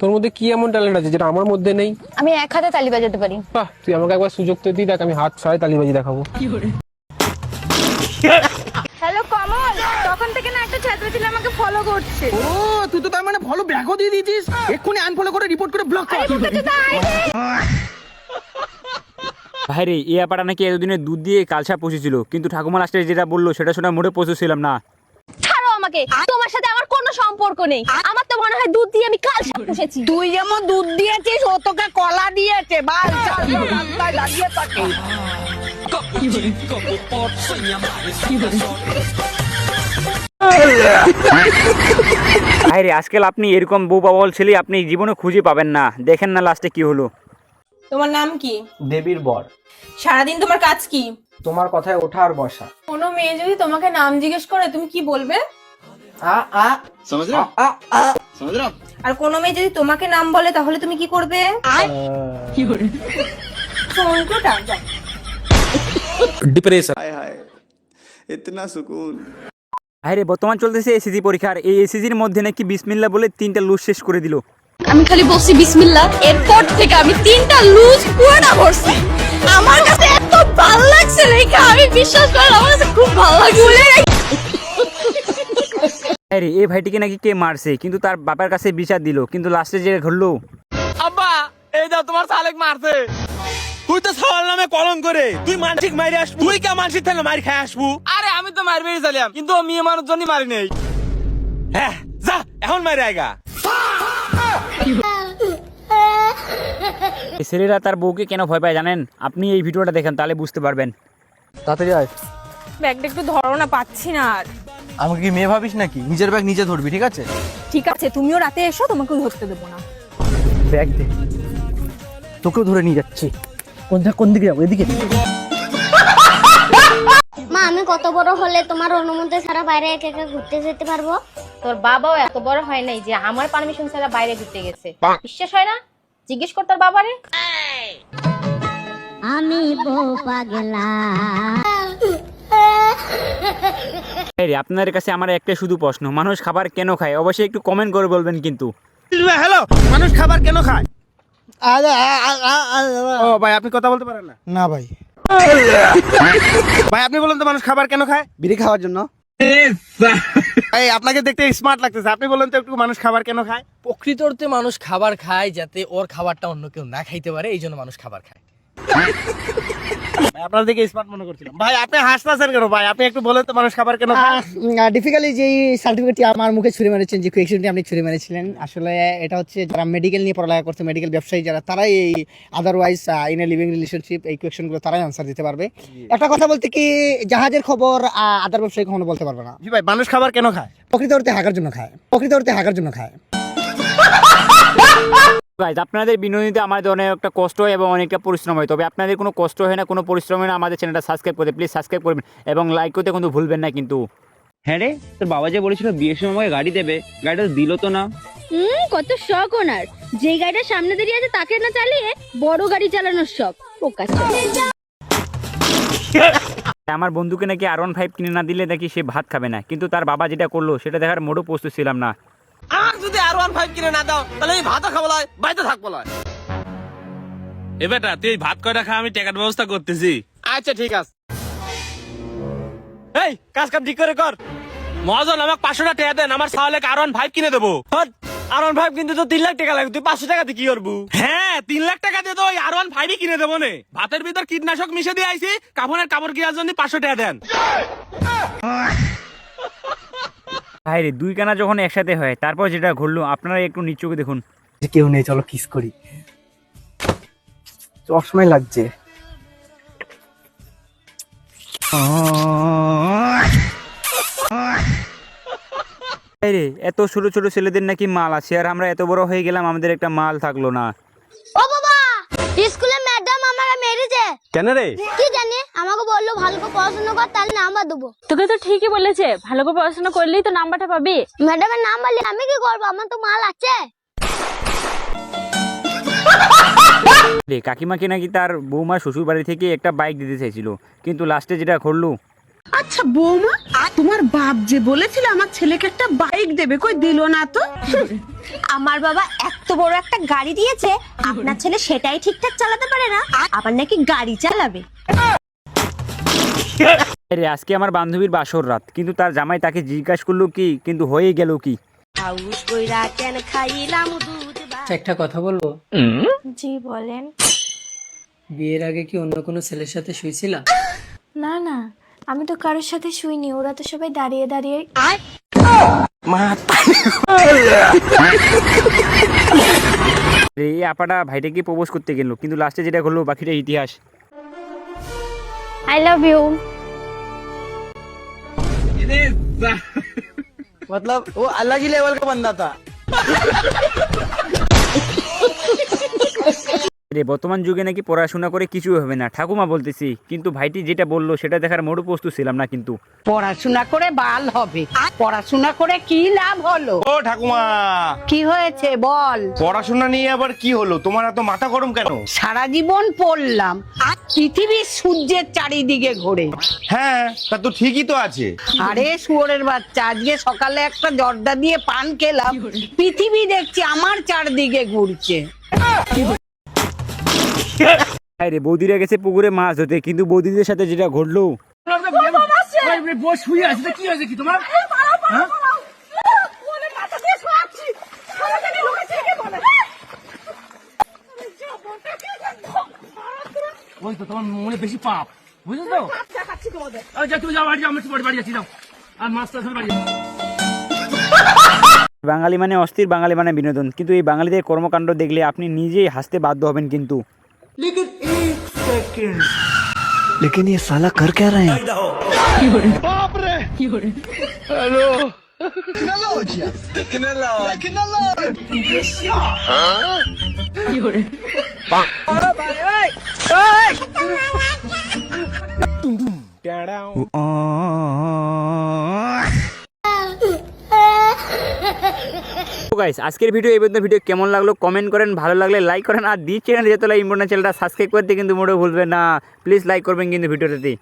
তোর মধ্যে কি এমন ট্যালেন্ট আছে যেটা আমার মধ্যে নেই? আমি এক হাতে তালি বাজাতে পারি। বাহ, তুই আমাকে একবার সুযোগ তো দিই, দেখ আমি হাত ছাড়াই তালিবাজি দেখাবো। হ্যালো কমল, তখন থেকে না একটা ছাত্র ছিল আমাকে ফলো করছে। ও তুই তো তার মানে ফলো ব্যাকও দিয়ে দিয়েছিস। এক্ষুনি আনফলো করে রিপোর্ট করে ব্লক কর। ভাইরে এই ব্যাপারটা নাকি এতদিনে দুধ দিয়ে কালসা পচেছিল, কিন্তু ঠাকুমা লাস্টে যেটা বললো সেটা শুনে মোড়ে পৌঁছেছিলাম না। ছাড়ো আমাকে, তোমার সাথে আমার কোনো সম্পর্ক নেই। আমার তো মনে হয় দুধ দিয়ে আমি কাল পুষেছি। তুই যেমন দুধ দিয়েছিস ও তোকে কলা দিয়েছে। বাল রাস্তায় দাঁড়িয়ে থাকে। ভাইরে আজকাল আপনি এরকম বউ পাওয়াল ছেলে আপনি জীবনে খুঁজে পাবেন না। দেখেন না লাস্টে কি হলো। তোমার নাম কি? দেবীর বর। সারাদিন তোমার কাজ কি? তোমার কথায় ওঠা আর বসা। কোনো মেয়ে যদি তোমাকে নাম জিজ্ঞেস করে তুমি কি বলবে? আ আ समझ रहे हो আ আ समझ रहे हो আর কোনো মেয়ে যদি তোমাকে নাম বলে তাহলে তুমি কি করবে? ফোনটা যাও। ডিপ্রেশন। हाय हाय इतना सुकून। ভাইরে বর্তমান চলতেছে এসএসসি পরীক্ষার, এই এসএসসির মধ্যে নাকি বিসমিল্লাহ বলে 3টা লুজ শেষ করে দিল। আমি খালি বলছি বিসমিল্লাহ, এরপর থেকে আমি 3টা লুজ পুরোটা ভরছি। আমার কাছে এত ভালো লাগছে রেখা, আমি বিশ্বাস করেন আমার কাছে খুব ভালো লাগছে। আরে এই ভাইটিকে নাকি কে মারছে, কিন্তু তার বাবার কাছে বিচার দিল, কিন্তু লাস্টে যে ঘটলো। আব্বা এই দাও তোমার সালেক মারছে। তুই তো সওয়াল নামে কলম করে তুই মানসিক মাইরে আসবু। তুই কে মানসিক থেকে মার খাই আসবু? আরে আমি তো মারবেই চাইলাম, কিন্তু ও মেয়ে মানুষ জন্য মারি নেই। হ্যাঁ যা এখন মারি আইগা। এই ছেলেরা তার বউকে কেন ভয় পায় জানেন? আপনি এই ভিডিওটা দেখেন তাহলে বুঝতে পারবেন। তাড়াতাড়ি আয়। ব্যাগটা একটু ধরো না, পাচ্ছি না আর। আমাকে কি মেয়ে ভাবিস নাকি? নিজের ব্যাগ নিজে ধরবি, ঠিক আছে? ঠিক আছে, তুমিও রাতে এসো, তোমাকেও ধরতে দেবো না। ব্যাগ দে, তোকেও ধরে নিয়ে যাচ্ছি। কোন দিকে যাবো? এদিকে। মা, আমি কত বড় হলে তোমার অনুমতি ছাড়া বাইরে একা একা ঘুরতে যেতে পারবো? তোর বাবাও এত বড় হয় নাই যে আমার পারমিশন ছাড়া বাইরে ঘুরতে গেছে। বিশ্বাস হয় না? জিজ্ঞেস কর তোর বাবারে। আমি বউ পাগলা। আরে আপনাদের কাছে আমার একটা শুধু প্রশ্ন, মানুষ খাবার কেন খায়? অবশ্যই একটু কমেন্ট করে বলবেন কিন্তু। হ্যালো, মানুষ খাবার কেন খায়? ও ভাই, আপনি কথা বলতে পারেন না? না ভাই। ভাই আপনি বলেন তো মানুষ খাবার কেন খায়? বিড়ি খাওয়ার জন্য। এই আপনাকে দেখতে স্মার্ট লাগতেছে, আপনি বলেন তো একটু মানুষ খাবার কেন খায়? প্রকৃত অর্থে মানুষ খাবার খায় যাতে ওর খাবারটা অন্য কেউ না খাইতে পারে, এই জন্য মানুষ খাবার খায়। আপনার দিকে স্মার্ট মনে করছিলাম। ভাই আপনি হাসতেছেন কেন? ভাই আপনি একটু বলেন তো মানুষ খাবার কেন খায়? ডিফিকাল্টলি যেই সার্টিফিকেটটি আমার মুখে ছুঁড়ে মেরেছেন, যে কোয়েশ্চেনটি আপনি ছুঁড়ে মেরেছিলেন, আসলে এটা হচ্ছে যারা মেডিকেল নিয়ে পড়ালেখা করছে, মেডিকেল ব্যবসায়ী যারা, তারাই এই otherwise in a living relationship এই কোয়েশ্চেনগুলো তারাই আনসার দিতে পারবে। একটা কথা বলতে কি, জাহাজের খবর আদার ব্যবসায়ী কখনো বলতে পারবে না। জি ভাই, মানুষ খাবার কেন খায়? প্রকৃত অর্থে হাগার জন্য খায়। প্রকৃত অর্থে হাগার জন্য খায়। গাইস আপনাদের বিনোদনীতে আমাদের অনেক একটা কষ্ট হয় এবং অনেকটা পরিশ্রম হয়, তবে আপনাদের কোনো কষ্ট হয় না, কোনো পরিশ্রম হয় না, আমাদের চ্যানেলটা সাবস্ক্রাইব করতে প্লিজ সাবস্ক্রাইব করবেন এবং লাইক করতে কিন্তু ভুলবেন না কিন্তু। হ্যাঁ রে, তোর বাবা যে বলেছিল বিয়ের সময় আমাকে গাড়ি দেবে, গাড়িটা দিল তো না। কত শখ ওনার, যে গাড়িটা সামনে দাঁড়িয়ে আছে তাকে না চালিয়ে বড় গাড়ি চালানোর শখ। আমার বন্ধুকে নাকি R15 কিনে না দিলে নাকি সে ভাত খাবে না, কিন্তু তার বাবা যেটা করলো সেটা দেখার মোটেও প্রস্তুত ছিলাম না। আর যদি R15 কিনে না দাও তাহলে এই ভাতও খাবো লয়, বাইতে থাকবো লয়। এ বেটা তুই এই ভাত কয়টা খা, আমি টাকার ব্যবস্থা করতেছি। আচ্ছা ঠিক আছে। এই কাজ কাম ঠিক করে কর। মহাজন আমাকে 500 টাকা দেন, আমার সালেক R15 কিনে দেবো। R15 কিন্তু তো 3 লাখ টাকা লাগবে, তুই 500 টাকা দিয়ে কি করবো? হ্যাঁ 3 লাখ টাকা দিয়ে তো ওই R15 কিনে দেবো নে। ভাতের ভিতর কীটনাশক মিশে দিয়ে আইছি, কাপড়ের কাপড় কেনার জন্য 500 টাকা দেন। ভাইরে দুই কানা যখন একসাথে হয় তারপর যেটা ঘটলো আপনারা একটু নিচুকে দেখুন। কেউ নেই, চলো কিস করি। চশমাই লাগছে। ভাইরে এত ছোট ছোট ছেলেদের নাকি মাল আছে, আর আমরা এত বড় হয়ে গেলাম আমাদের একটা মাল থাকলো না। ও বাবা, স্কুলে ম্যাডাম আমাকে মেরেছে। কেন রে? কি জানি, আমাকে বললো ভালো করে পড়াশোনা কর, তাহলে নাম্বার দেবো। তোকে তো ঠিকই বলেছে, ভালো করে পড়াশোনা করলেই তো নাম্বারটা পাবি। ম্যাডামের নাম বললে আমি কি করবো? আমার তো মাল আছে। কাকিমাকে নাকি তার বৌমা শ্বশুর বাড়ি থেকে একটা বাইক দিতে চাইছিল, কিন্তু লাস্টে যেটা ঘটলো আচ্ছা বৌমা, তোমার বাপ যে বলেছিল আমার ছেলেকে একটা বাইক দেবে, কই দিল না তো? আমার বাবা এত বড় একটা গাড়ি দিয়েছে, আপনার ছেলে সেটাই ঠিকঠাক চালাতে পারে না, আবার নাকি গাড়ি চালাবে। রে আজকে আমার বান্ধবীর বাসর রাত, কিন্তু তার জামাই তাকে জিজ্ঞাসা করলো কি, কিন্তু হয়ে গেল কি। একটা কথা বলবো? জি বলেন। বিয়ের আগে কি অন্য কোনো ছেলের সাথে শুয়েছিলা? না না, আমি তো কারোর সাথে শুইনি, ওরা তো সবাই দাঁড়িয়ে দাঁড়িয়ে। এই আপাটা ভাইটাকে প্রপোজ করতে গেল, কিন্তু লাস্টে যেটা করলো বাকিটা ইতিহাস। I love you. मतलब वो अलग ही लेवल का बंदा था। রে বর্তমান যুগে নাকি পড়াশোনা করে কিছু হবে না, ঠাকুমা বলতেছি, কিন্তু ভাইটি যেটা বললো সেটা দেখার মোড়ও প্রস্তুত ছিলাম না। কিন্তু পড়াশোনা করে বাল হবে, পড়াশোনা করে কি লাভ হলো? ও ঠাকুমা, কি হয়েছে বল? পড়াশোনা নিয়ে আবার কি হলো? তোমার এত মাথা গরম কেন? সারা জীবন পড়লাম, পৃথিবী সূর্যের চারিদিকে ঘোরে। হ্যাঁ, তা তো ঠিকই তো আছে। আরে শুয়োরের বাচ্চা, আজকে সকালে একটা জর্দা দিয়ে পান খেলাম, পৃথিবী দেখছি আমার চারদিকে ঘুরছে। রে বৌদিরা গেছে পুকুরে মাছ ধরতে, কিন্তু বৌদিদের সাথে যেটা ঘটলো। ওই তো তোমার মনে বেশি পাপ, বুঝলো তো? তুমি যাও বাড়ি, আমি বাড়ি যাচ্ছি, যাও। আর মাছটা বাড়ি। বাঙালি মানে অস্থির, বাঙালি মানে বিনোদন, কিন্তু এই বাঙালিদের কর্মকাণ্ড দেখলে আপনি নিজেই হাসতে বাধ্য হবেন। কিন্তু लेकिन ये साला कर क्या रहे हैं? গাইস, আজকের ভিডিও এই পর্যন্ত। ভিডিও কেমন লাগলো কমেন্ট করেন, ভালো লাগলে লাইক করেন, আর দি চ্যানেল যেতে ইম্পর্টেন্ট চ্যানেলটা সাবস্ক্রাইব করতে কিন্তু মোটেও ভুলবেন না। প্লিজ লাইক করবেন কিন্তু ভিডিওটাতে।